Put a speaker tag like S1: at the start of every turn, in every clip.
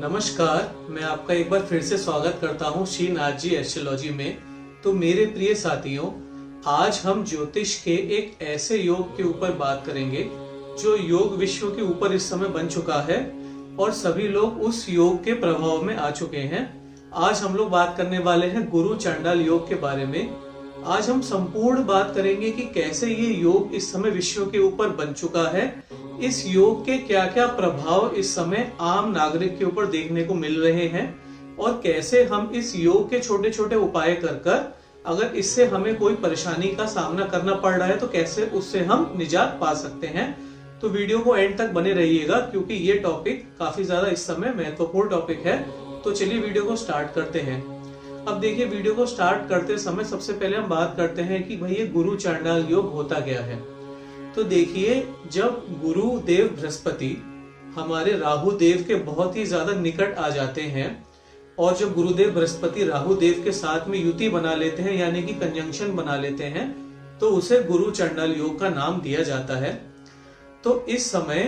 S1: नमस्कार, मैं आपका एक बार फिर से स्वागत करता हूं श्री नाथ जी एस्ट्रोलॉजी में। तो मेरे प्रिय साथियों, आज हम ज्योतिष के एक ऐसे योग के ऊपर बात करेंगे जो योग विश्व के ऊपर इस समय बन चुका है और सभी लोग उस योग के प्रभाव में आ चुके हैं। आज हम लोग बात करने वाले हैं गुरु चांडाल योग के बारे में। आज हम संपूर्ण बात करेंगे कि कैसे ये योग इस समय विश्व के ऊपर बन चुका है, इस योग के क्या क्या प्रभाव इस समय आम नागरिक के ऊपर देखने को मिल रहे हैं और कैसे हम इस योग के छोटे छोटे उपाय कर अगर इससे हमें कोई परेशानी का सामना करना पड़ रहा है तो कैसे उससे हम निजात पा सकते हैं। तो वीडियो को एंड तक बने रहिएगा क्योंकि ये टॉपिक काफी ज्यादा इस समय महत्वपूर्ण टॉपिक है। तो चलिए वीडियो को स्टार्ट करते हैं। अब देखिए, वीडियो को स्टार्ट करते समय सबसे पहले हम बात करते हैं कि भाई ये गुरु चांडाल योग होता क्या है। तो देखिए, जब गुरु देव बृहस्पति हमारे राहु देव के बहुत ही ज्यादा निकट आ जाते हैं और जब गुरुदेव बृहस्पति राहु देव के साथ में युति बना लेते हैं यानी कि कंजंक्शन बना लेते हैं तो उसे गुरु चांडाल योग का नाम दिया जाता है। तो इस समय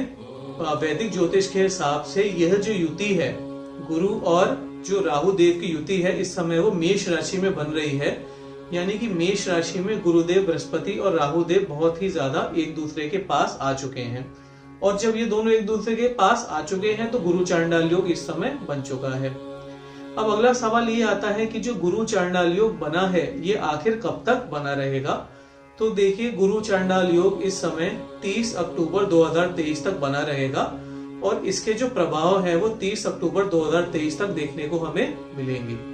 S1: वैदिक ज्योतिष के हिसाब से यह जो युति है, गुरु और जो राहु देव की युति है, इस समय वो मेष राशि में बन रही है। यानी कि मेष राशि में गुरुदेव बृहस्पति और राहु देव बहुत ही ज्यादा एक दूसरे के पास आ चुके हैं और जब ये दोनों एक दूसरे के पास आ चुके हैं तो गुरु चांडाल योग इस समय बन चुका है। अब अगला सवाल ये आता है कि जो गुरु चांडाल योग बना है ये आखिर कब तक बना रहेगा। तो देखिए, गुरु चांडाल योग इस समय 30 अक्टूबर 2023 तक बना रहेगा और इसके जो प्रभाव है वो 30 अक्टूबर 2023 तक देखने को हमें मिलेंगे।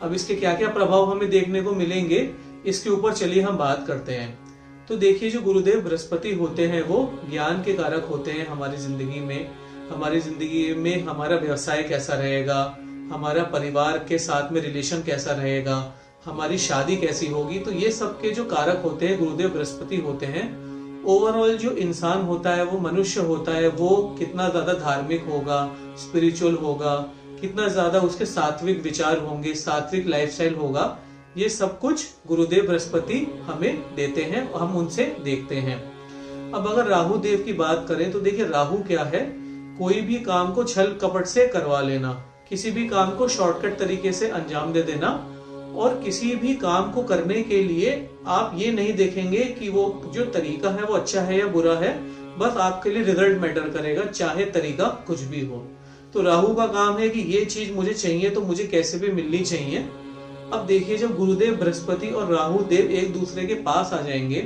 S1: अब इसके क्या क्या प्रभाव हमें देखने को मिलेंगे इसके ऊपर चलिए हम बात करते हैं। तो देखिए, जो गुरुदेव बृहस्पति होते हैं वो ज्ञान के कारक होते हैं हमारी जिंदगी में हमारा व्यवसाय कैसा रहेगा, हमारा परिवार के साथ में रिलेशन कैसा रहेगा, हमारी शादी कैसी होगी, तो ये सब के जो कारक होते हैं गुरुदेव बृहस्पति होते हैं। ओवरऑल जो इंसान होता है, वो मनुष्य होता है, वो कितना ज्यादा धार्मिक होगा, स्पिरिचुअल होगा, कितना ज्यादा उसके सात्विक विचार होंगे, सात्विक लाइफस्टाइल होगा, ये सब कुछ गुरुदेव बृहस्पति हमें देते हैं और हम उनसे देखते हैं। अब अगर राहु देव की बात करें तो देखिए, राहु क्या है, कोई भी काम को छल कपट से करवा लेना, किसी भी काम को शॉर्टकट तरीके से अंजाम दे देना और किसी भी काम को करने के लिए आप ये नहीं देखेंगे कि वो जो तरीका है वो अच्छा है या बुरा है, बस आपके लिए रिजल्ट मैटर करेगा, चाहे तरीका कुछ भी हो। तो राहु का काम है कि ये चीज मुझे चाहिए तो मुझे कैसे भी मिलनी चाहिए। अब देखिए, जब गुरुदेव बृहस्पति और राहु देव एक दूसरे के पास आ जाएंगे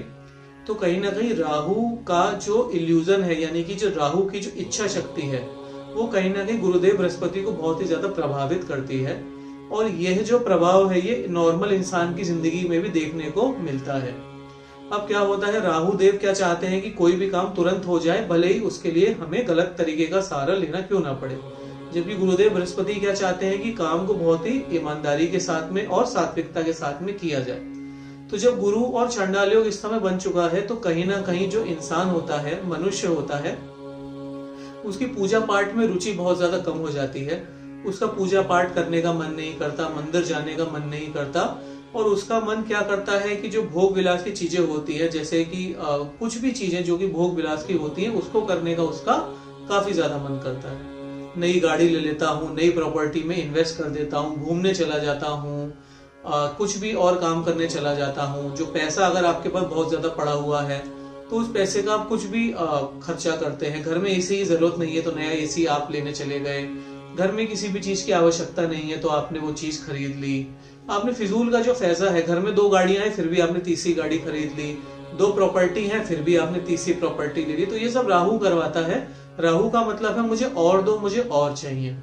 S1: तो कहीं ना कहीं राहु का जो इल्यूजन है यानी कि जो राहु की जो इच्छा शक्ति है वो कहीं ना कहीं गुरुदेव बृहस्पति को बहुत ही ज्यादा प्रभावित करती है और यह जो प्रभाव है ये नॉर्मल इंसान की जिंदगी में भी देखने को मिलता है। अब क्या होता है, राहु देव क्या चाहते हैं कि कोई भी काम तुरंत हो जाए, भले ही उसके लिए हमें गलत तरीके का सहारा लेना क्यों ना पड़े। जबकि गुरुदेव बृहस्पति क्या चाहते हैं कि काम को बहुत ही ईमानदारी के साथ में और सात्विकता के साथ में किया जाए। तो जब गुरु और चांडाल योग इस समय बन चुका है तो कहीं ना कहीं जो इंसान होता है, मनुष्य होता है, उसकी पूजा पाठ में रुचि बहुत ज्यादा कम हो जाती है। उसका पूजा पाठ करने का मन नहीं करता, मंदिर जाने का मन नहीं करता और उसका मन क्या करता है कि जो भोग विलास की चीजें होती है, जैसे कि कुछ भी चीजें जो कि भोग विलास की होती है उसको करने का उसका काफी ज्यादा मन करता है। नई गाड़ी ले लेता हूँ, नई प्रॉपर्टी में इन्वेस्ट कर देता हूँ, घूमने चला जाता हूँ, कुछ भी और काम करने चला जाता हूँ। जो पैसा अगर आपके पास बहुत ज्यादा पड़ा हुआ है तो उस पैसे का आप कुछ भी खर्चा करते हैं। घर में एसी की जरूरत नहीं है तो नया एसी आप लेने चले गए, घर में किसी भी चीज की आवश्यकता नहीं है तो आपने वो चीज खरीद ली। आपने फिजूल का जो फैजा है, घर में 2 गाड़ियां हैं फिर भी आपने तीसरी गाड़ी खरीद ली, 2 प्रॉपर्टी है फिर भी आपने तीसरी प्रॉपर्टी ले ली। तो ये सब राहु करवाता है। राहु का मतलब है मुझे और दो, मुझे और चाहिए।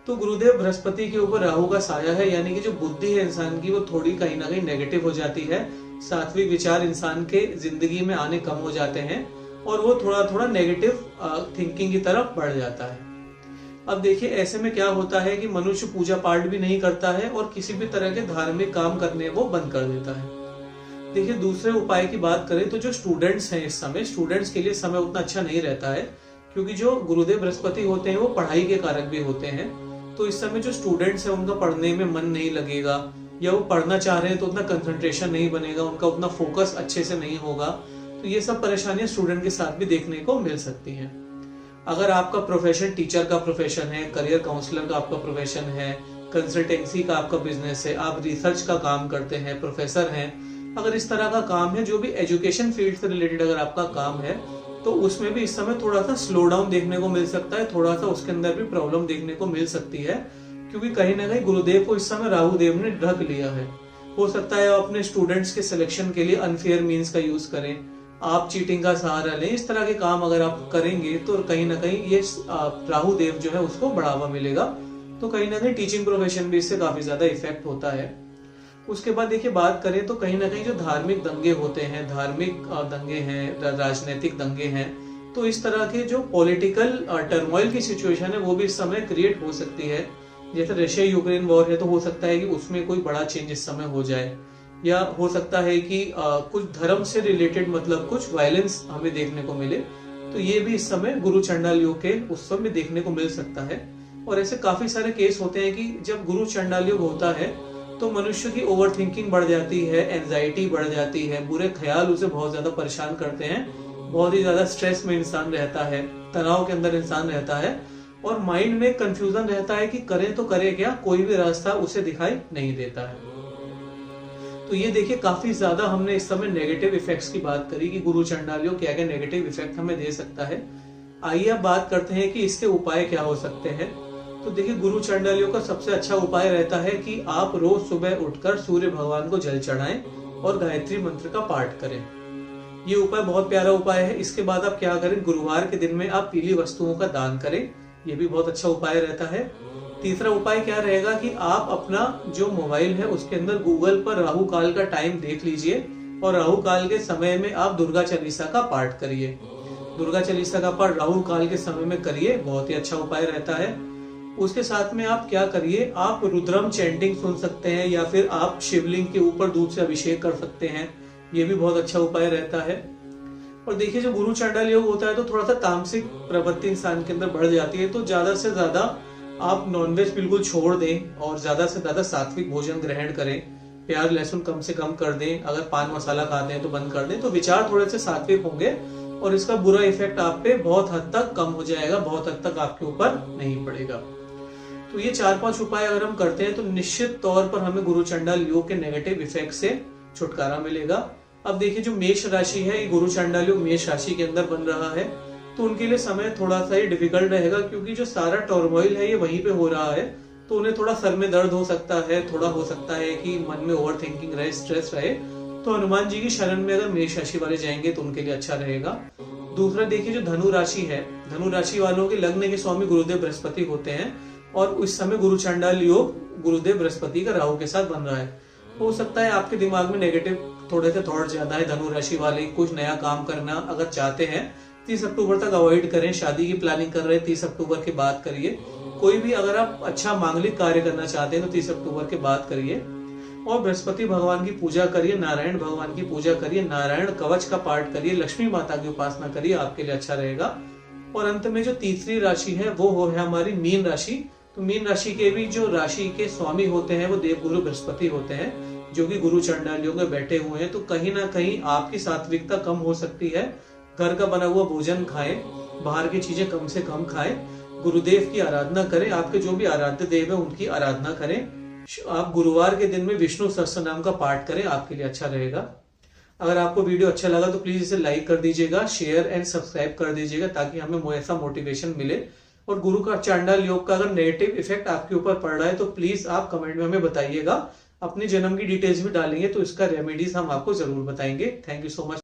S1: तो गुरुदेव बृहस्पति के ऊपर राहु का साया है यानी कि जो बुद्धि है इंसान की वो थोड़ी कहीं ना कहीं नेगेटिव हो जाती है। सात्विक विचार इंसान के जिंदगी में आने कम हो जाते हैं और वो थोड़ा थोड़ा नेगेटिव थिंकिंग की तरफ बढ़ जाता है। अब देखिए, ऐसे में क्या होता है कि मनुष्य पूजा पाठ भी नहीं करता है और किसी भी तरह के धार्मिक काम करने वो बंद कर देता है। देखिए, दूसरे उपाय की बात करें तो जो स्टूडेंट्स हैं इस समय, स्टूडेंट्स के लिए समय उतना अच्छा नहीं रहता है क्योंकि जो गुरुदेव बृहस्पति होते हैं वो पढ़ाई के कारक भी होते हैं। तो इस समय जो स्टूडेंट्स हैं उनका पढ़ने में मन नहीं लगेगा या वो पढ़ना चाह रहे हैं तो उतना कंसंट्रेशन नहीं बनेगा, उनका उतना फोकस अच्छे से नहीं होगा। तो ये सब परेशानियां स्टूडेंट के साथ भी देखने को मिल सकती हैं। अगर आपका प्रोफेशन टीचर का प्रोफेशन है, करियर काउंसलर का आपका प्रोफेशन है, कंसल्टेंसी का आपका बिजनेस है, आप रिसर्च का काम करते हैं, प्रोफेसर हैं, अगर इस तरह का काम है, जो भी एजुकेशन फील्ड से रिलेटेड अगर आपका काम है, तो उसमें भी इस समय थोड़ा सा स्लो डाउन देखने को मिल सकता है, थोड़ा सा उसके अंदर भी प्रॉब्लम देखने को मिल सकती है, क्योंकि कहीं ना कहीं गुरुदेव को इस समय राहु देव ने ढक लिया है। हो सकता है अपने स्टूडेंट्स के सिलेक्शन के लिए अनफेयर मीन्स का यूज करें, आप चीटिंग का सहारा लें, इस तरह के काम अगर आप करेंगे तो कहीं ना कहीं ये राहु देव जो है उसको बढ़ावा मिलेगा। तो कहीं ना कहीं टीचिंग प्रोफेशन भी इससे काफी ज्यादा इफेक्ट होता है। उसके बाद देखिए बात करें तो कहीं ना कहीं जो धार्मिक दंगे होते हैं, धार्मिक दंगे हैं, राजनीतिक दंगे हैं, तो इस तरह के जो पॉलिटिकल टर्मोइल की सिचुएशन है वो भी इस समय क्रिएट हो सकती है। जैसे रशिया यूक्रेन वॉर है तो हो सकता है कि उसमें कोई बड़ा चेंज इस समय हो जाए, या हो सकता है कि कुछ धर्म से रिलेटेड मतलब कुछ वायलेंस हमें देखने को मिले, तो ये भी इस समय गुरु चंडाल योग के उस समय देखने को मिल सकता है। और ऐसे काफी सारे केस होते हैं कि जब गुरु चंडाल योग होता है तो मनुष्य की ओवर थिंकिंग बढ़ जाती है, एंजाइटी बढ़ जाती है, बुरे ख्याल उसे बहुत ज्यादा परेशान करते हैं, बहुत ही ज्यादा स्ट्रेस में इंसान रहता है, तनाव के अंदर इंसान रहता है, और माइंड में कंफ्यूजन रहता है कि करें तो करे क्या, कोई भी रास्ता उसे दिखाई नहीं देता है। तो ये देखिए काफी ज्यादा हमने इस समय नेगेटिव इफेक्ट्स की बात करी कि गुरु चंडाल योग क्या क्या नेगेटिव इफेक्ट हमें दे सकता है। आइए अब बात करते हैं कि इसके उपाय क्या हो सकते हैं। तो देखिए गुरु चंडाल योग का सबसे अच्छा उपाय रहता है कि आप रोज सुबह उठकर सूर्य भगवान को जल चढ़ाएं और गायत्री मंत्र का पाठ करें। ये उपाय बहुत प्यारा उपाय है। इसके बाद आप क्या करें, गुरुवार के दिन में आप पीली वस्तुओं का दान करें, ये भी बहुत अच्छा उपाय रहता है। तीसरा उपाय क्या रहेगा कि आप अपना जो मोबाइल है उसके अंदर गूगल पर राहु काल का टाइम देख लीजिए और राहु काल के समय में आप दुर्गा चालीसा का पाठ करिए। दुर्गा चालीसा का पाठ राहु काल के समय में करिए, बहुत ही अच्छा उपाय रहता है। उसके साथ में आप क्या करिए, आप रुद्रम चैंटिंग सुन सकते हैं या फिर आप शिवलिंग के ऊपर दूध से अभिषेक कर सकते हैं, ये भी बहुत अच्छा उपाय रहता है। और देखिए जो गुरु चंडाल योग होता है तो थोड़ा सा तामसिक प्रवृत्ति इंसान के अंदर बढ़ जाती है, तो ज्यादा से ज्यादा आप नॉनवेज बिल्कुल छोड़ दें और ज्यादा से ज्यादा सात्विक भोजन ग्रहण करें, प्याज लहसुन कम से कम कर दें, अगर पान मसाला खाते हैं तो बंद कर दें, तो विचार थोड़े से सात्विक होंगे और इसका बुरा इफेक्ट आप पे बहुत हद तक कम हो जाएगा, बहुत हद तक आपके ऊपर नहीं पड़ेगा। तो ये 4-5 उपाय अगर हम करते हैं तो निश्चित तौर पर हमें गुरु चंडाल योग के नेगेटिव इफेक्ट से छुटकारा मिलेगा। अब देखिए जो मेष राशि है, ये गुरु चंडाल योग मेष राशि के अंदर बन रहा है, तो उनके लिए समय थोड़ा सा ही डिफिकल्ट रहेगा, क्योंकि जो सारा टर्मोइल है ये वहीं पे हो रहा है, तो उन्हें थोड़ा सर में दर्द हो सकता है, थोड़ा हो सकता है कि मन में ओवर थिंकिंग रहे, स्ट्रेस रहे। तो हनुमान जी की शरण में अगर मेष राशि वाले जाएंगे तो उनके लिए अच्छा रहेगा। दूसरा देखिए जो धनु राशि है, धनु राशि वालों के लग्न के स्वामी गुरुदेव बृहस्पति होते हैं और उस समय गुरु चंडाल योग गुरुदेव बृहस्पति का राहु के साथ बन रहा है। हो सकता है आपके दिमाग में नेगेटिव थोड़े से थॉट ज्यादा है, धनु राशि वाले कुछ नया काम करना अगर चाहते हैं 30 अक्टूबर तक अवॉइड करें। शादी की प्लानिंग कर रहे हैं 30 अक्टूबर के बाद करिए। कोई भी अगर आप अच्छा मांगलिक कार्य करना चाहते हैं तो 30 अक्टूबर के बाद करिए। और बृहस्पति भगवान की पूजा करिए, नारायण भगवान की पूजा करिए, नारायण कवच का पाठ करिए, लक्ष्मी माता की उपासना करिए, आपके लिए अच्छा रहेगा। और अंत में जो तीसरी राशि है वो है हमारी मीन राशि। तो मीन राशि के भी जो राशि के स्वामी होते हैं वो देवगुरु बृहस्पति होते हैं, जो कि गुरु चंडाल योग में बैठे हुए हैं। तो कहीं ना कहीं आपकी सात्विकता कम हो सकती है। घर का बना हुआ भोजन खाएं, बाहर की चीजें कम से कम खाएं, गुरुदेव की आराधना करें, आपके जो भी आराध्य देव है उनकी आराधना करें। आप गुरुवार के दिन में विष्णु सहस्त्र नाम का पाठ करें, आपके लिए अच्छा रहेगा। अगर आपको वीडियो अच्छा लगा तो प्लीज इसे लाइक कर दीजिएगा, शेयर एंड सब्सक्राइब कर दीजिएगा, ताकि हमें ऐसा मोटिवेशन मिले। और गुरु का चंडाल योग का अगर नेगेटिव इफेक्ट आपके ऊपर पड़ रहा है तो प्लीज आप कमेंट में हमें बताइएगा। अपने जन्म की डिटेल्स भी डालेंगे तो इसका रेमेडीज हम आपको जरूर बताएंगे। Thank you so much.